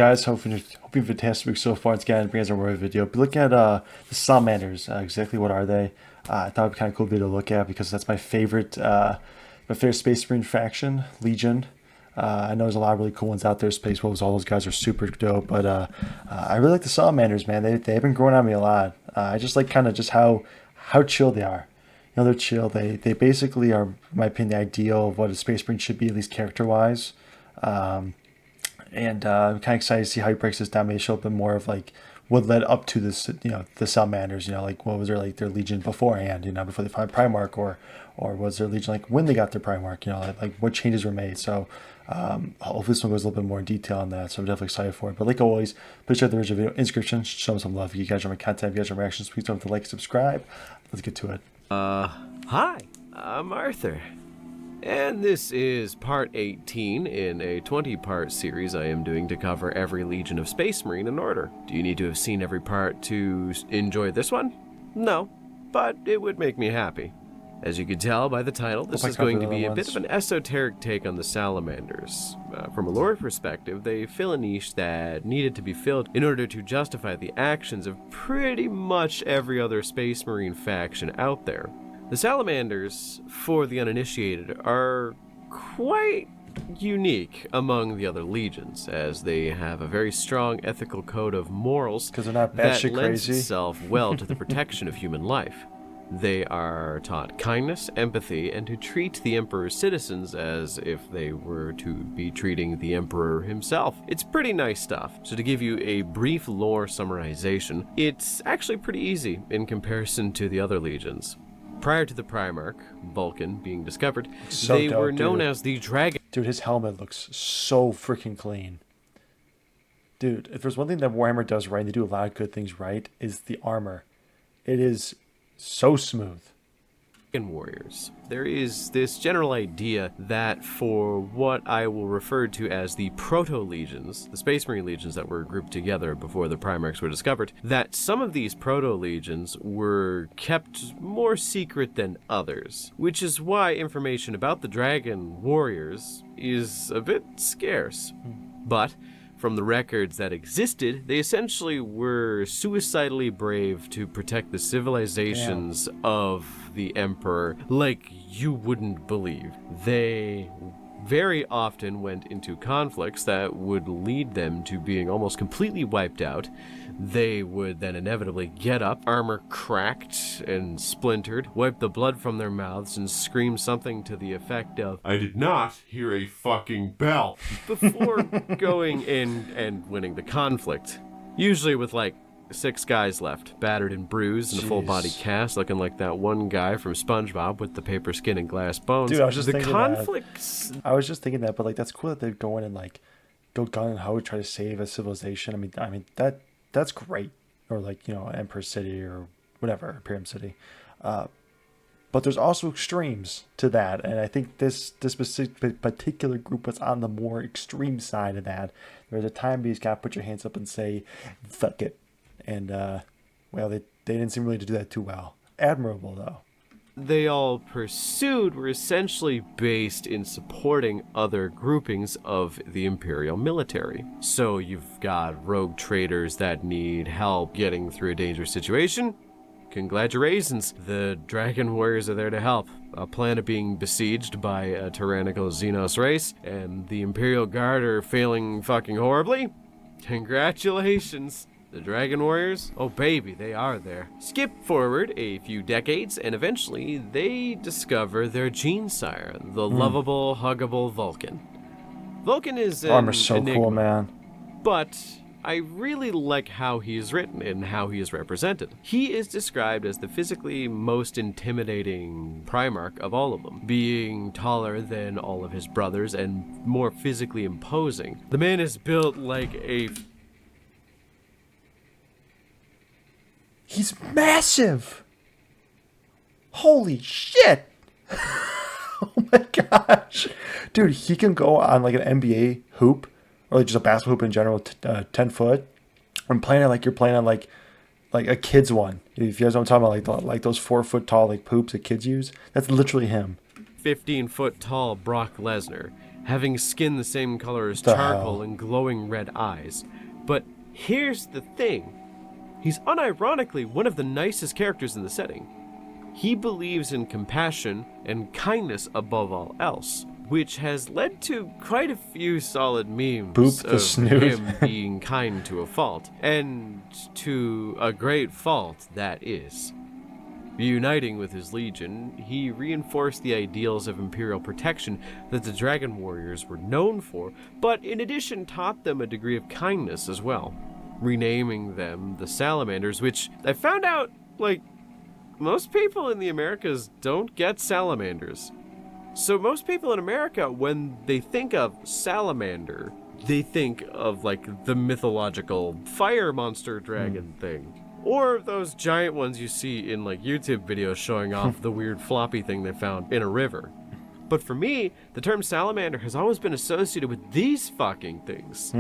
guys? Hope you're fantastic week so far. It's getting to bring us a more video. Be looking at the Salamanders. Exactly what are they? I thought it'd be kind of cool video to look at because that's my favorite Space Marine faction, Legion. I know there's a lot of really cool ones out there. Space Wolves, all those guys are super dope. But I really like the Salamanders, man. They've been growing on me a lot. I just like kind of just how chill they are. You know, they're chill. They basically are, in my opinion, the ideal of what a Space Marine should be, at least character-wise. I'm kind of excited to see how he breaks this down. Maybe show a bit more of like what led up to this, the Salamanders. Like what was their Legion beforehand, before they found Primarch, or was their Legion like when they got their Primarch, like what changes were made. So hopefully this one goes a little bit more in detail on that. So I'm definitely excited for it. But like always, please check the original video inscription. Show them some love. If you guys are my content, if you guys are my reactions, please don't forget to like, subscribe. Let's get to it. Hi, I'm Arthur. And this is part 18 in a 20-part series I am doing to cover every Legion of Space Marine in order. Do you need to have seen every part to enjoy this one? No, but it would make me happy. As you can tell by the title, this is going to be a bit of an esoteric take on the Salamanders. From a lore perspective, they fill a niche that needed to be filled in order to justify the actions of pretty much every other Space Marine faction out there. The Salamanders, for the uninitiated, are quite unique among the other legions, as they have a very strong ethical code of morals Because they're not that batshit lends crazy. itself well to the protection of human life. They are taught kindness, empathy, and to treat the Emperor's citizens as if they were to be treating the Emperor himself. It's pretty nice stuff. So to give you a brief lore summarization, it's actually pretty easy in comparison to the other legions. Prior to the Primarch, Vulcan, being discovered, So they dope, were known dude. as the Dragon. Dude, his helmet looks so freaking clean. Dude, if there's one thing that Warhammer does right, and they do a lot of good things right, is the armor. It is so smooth. Warriors. There is this general idea that for what I will refer to as the proto-legions, the Space Marine legions that were grouped together before the Primarchs were discovered, that some of these proto-legions were kept more secret than others, which is why information about the Dragon Warriors is a bit scarce. But from the records that existed, they essentially were suicidally brave to protect the civilizations of the Emperor like you wouldn't believe. They very often went into conflicts that would lead them to being almost completely wiped out. They would then inevitably get up, armor cracked and splintered, wipe the blood from their mouths, and scream something to the effect of, I did not hear a fucking bell. before going in and winning the conflict. Usually with like 6 guys left, battered and bruised, and a full body Jeez. cast, looking like that one guy from SpongeBob with the paper skin and glass bones. Dude, I was just the thinking conflicts. I was just thinking that, but like that's cool that they go in and like go gun and hoe try to save a civilization. I mean that's great. Or like, Emperor City or whatever, Imperium City. But there's also extremes to that, and I think this specific particular group was on the more extreme side of that. There's a time you just gotta put your hands up and say, fuck it. And well, they didn't seem really to do that too well. Admirable though. They all pursued were essentially based in supporting other groupings of the Imperial military. So you've got rogue traders that need help getting through a dangerous situation. Congratulations, the Dragon Warriors are there to help. A planet being besieged by a tyrannical Xenos race, and the Imperial Guard are failing fucking horribly. Congratulations. The Dragon Warriors? Oh baby, they are there. Skip forward a few decades, and eventually they discover their gene sire, the lovable, huggable Vulcan. Vulcan is an Armor's so enigma, cool, man. but I really like how he is written and how he is represented. He is described as the physically most intimidating Primarch of all of them, being taller than all of his brothers and more physically imposing. The man is built like a He's massive. Holy shit. Oh my gosh. Dude, he can go on like an NBA hoop or like just a basketball hoop in general, 10 foot. I'm playing it like you're playing on like a kid's one. If you guys know what I'm talking about, like those 4 foot tall like poops that kids use. That's literally him. 15-foot tall Brock Lesnar having skin the same color as The charcoal hell? and glowing red eyes. But here's the thing. He's unironically one of the nicest characters in the setting. He believes in compassion and kindness above all else, which has led to quite a few solid memes Boop the of snoot. him being kind to a fault, and to a great fault that is. Reuniting with his legion, he reinforced the ideals of imperial protection that the Dragon Warriors were known for, but in addition taught them a degree of kindness as well, renaming them the Salamanders, which I found out, like, most people in the Americas don't get salamanders. So most people in America, when they think of salamander, they think of, like, the mythological fire monster dragon thing. Or those giant ones you see in, like, YouTube videos showing off the weird floppy thing they found in a river. But for me, the term salamander has always been associated with these fucking things.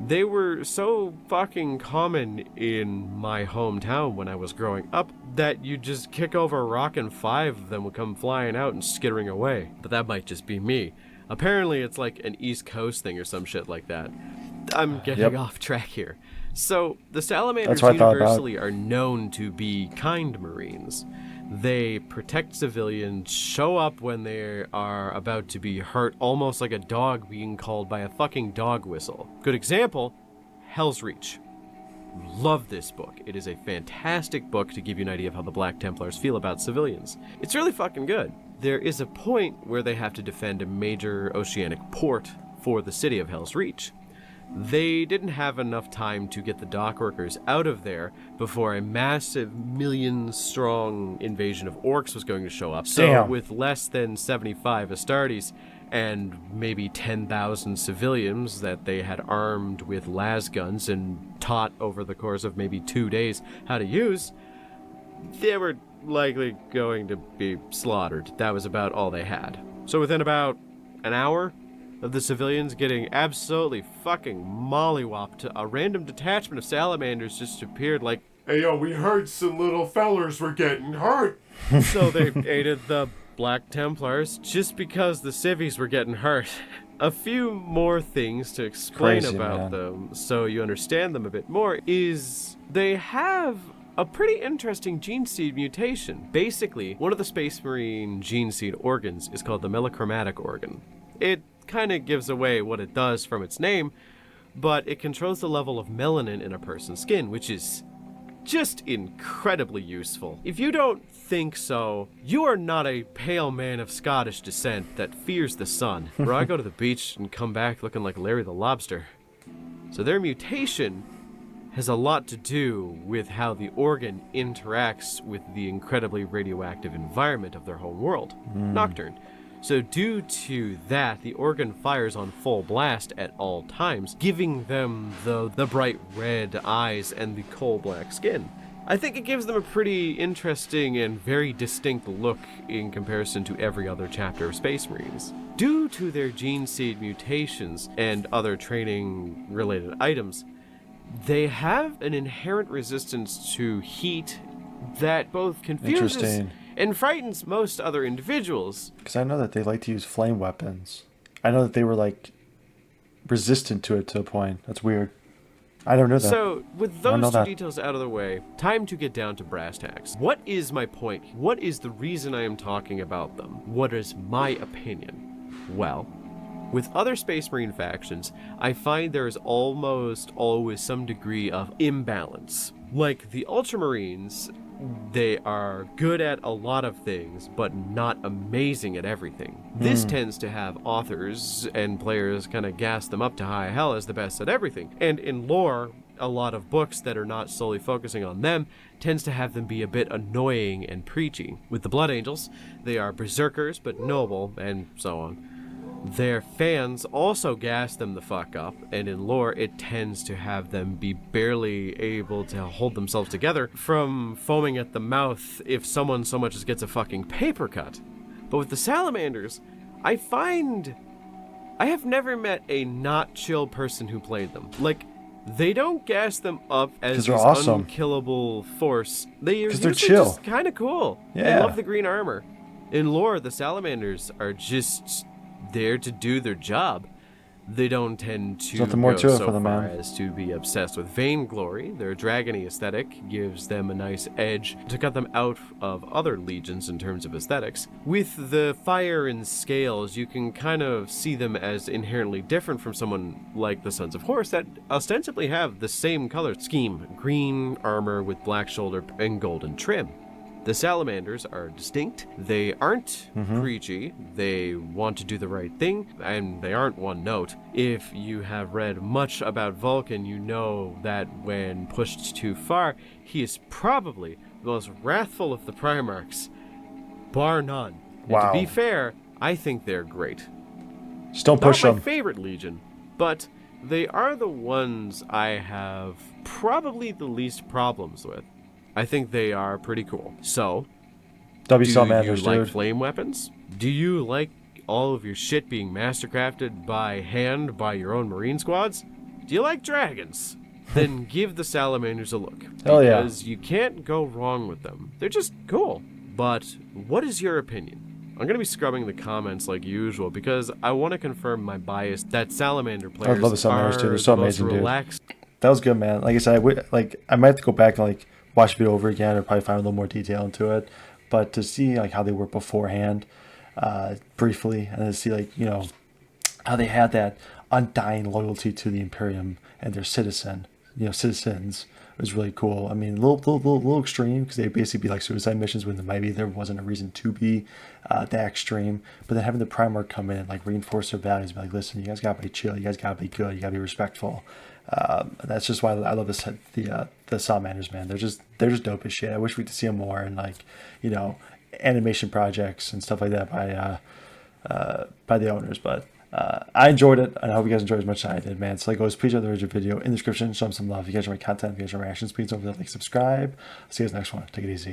They were so fucking common in my hometown when I was growing up that you just kick over a rock and 5 of them would come flying out and skittering away. But that might just be me. Apparently it's like an East Coast thing or some shit like that. I'm getting off track here. So, the salamanders universally are known to be kind Marines. They protect civilians, show up when they are about to be hurt, almost like a dog being called by a fucking dog whistle. Good example, Hell's Reach. Love this book. It is a fantastic book to give you an idea of how the Black Templars feel about civilians. It's really fucking good. There is a point where they have to defend a major oceanic port for the city of Hell's Reach. They didn't have enough time to get the dock workers out of there before a massive million-strong invasion of orcs was going to show up. So with less than 75 Astartes and maybe 10,000 civilians that they had armed with las guns and taught over the course of maybe 2 days how to use, they were likely going to be slaughtered. That was about all they had. So within about an hour of the civilians getting absolutely fucking mollywopped, a random detachment of salamanders just appeared like, Hey, yo, we heard some little fellers were getting hurt. so they aided the Black Templars just because the civvies were getting hurt. A few more things to explain about them so you understand them a bit more is they have a pretty interesting gene seed mutation. Basically, one of the Space Marine gene seed organs is called the melochromatic organ. It kind of gives away what it does from its name, but it controls the level of melanin in a person's skin, which is just incredibly useful. If you don't think so, you are not a pale man of Scottish descent that fears the sun, where I go to the beach and come back looking like Larry the Lobster. So their mutation has a lot to do with how the organ interacts with the incredibly radioactive environment of their home world, Nocturne. So due to that, the organ fires on full blast at all times, giving them the bright red eyes and the coal black skin. I think it gives them a pretty interesting and very distinct look in comparison to every other chapter of Space Marines. Due to their gene seed mutations and other training-related items, they have an inherent resistance to heat that both confuses and frightens most other individuals. Because I know that they like to use flame weapons. I know that they were, like, resistant to it to a point. That's weird. I don't know that. So, with those two details out of the way, time to get down to brass tacks. What is my point? What is the reason I am talking about them? What is my opinion? Well, with other Space Marine factions, I find there is almost always some degree of imbalance. Like the Ultramarines, they are good at a lot of things, but not amazing at everything. This tends to have authors and players kind of gas them up to high hell as the best at everything. And in lore, a lot of books that are not solely focusing on them tends to have them be a bit annoying and preachy. With the Blood Angels, they are berserkers, but noble, and so on. Their fans also gas them the fuck up, and in lore it tends to have them be barely able to hold themselves together from foaming at the mouth if someone so much as gets a fucking paper cut. But with the Salamanders, I find I have never met a not chill person who played them. Like, they don't gas them up as this unkillable force. They are usually just kind of cool. Yeah. I love the green armor. In lore, the Salamanders are just there to do their job. They don't tend to nothing more go to it so for them, far man. as to be obsessed with vainglory. Their dragony aesthetic gives them a nice edge to cut them out of other legions in terms of aesthetics. With the fire and scales, you can kind of see them as inherently different from someone like the Sons of Horus that ostensibly have the same color scheme, green armor with black shoulder and golden trim. The Salamanders are distinct. They aren't preachy. They want to do the right thing, and they aren't one note. If you have read much about Vulcan, you know that when pushed too far, he is probably the most wrathful of the Primarchs, bar none. Wow. And to be fair, I think they're great. Just don't push Not my them. favorite Legion, but they are the ones I have probably the least problems with. I think they are pretty cool. So, W do Salamanders, you like dude. flame weapons? Do you like all of your shit being mastercrafted by hand by your own marine squads? Do you like dragons? Then give the Salamanders a look. Hell yeah. Because you can't go wrong with them. They're just cool. But what is your opinion? I'm going to be scrubbing the comments like usual because I want to confirm my bias that Salamander players love the Salamanders, are too. They're so the most amazing, dude. relaxed. That was good, man. Like I said, I might have to go back and like watch the video over again or probably find a little more detail into it. But to see like how they were beforehand, briefly, and to see like, you know, how they had that undying loyalty to the Imperium and their citizens was really cool. I mean, a little extreme because they'd basically be like suicide missions when maybe there wasn't a reason to be that extreme. But then having the Primarch come in and like reinforce their values, be like, listen, you guys gotta be chill, you guys gotta be good, you gotta be respectful. That's just why I love the Salamanders, man. They're just dope as shit. I wish we could see them more in like, you know, animation projects and stuff like that by the owners. But I enjoyed it, and I hope you guys enjoyed as much as I did, man. So like always, please share the original video in the description. Show them some love. If you guys enjoy my content, if you guys enjoy my reactions, please don't forget to like, subscribe. See you guys next one. Take it easy.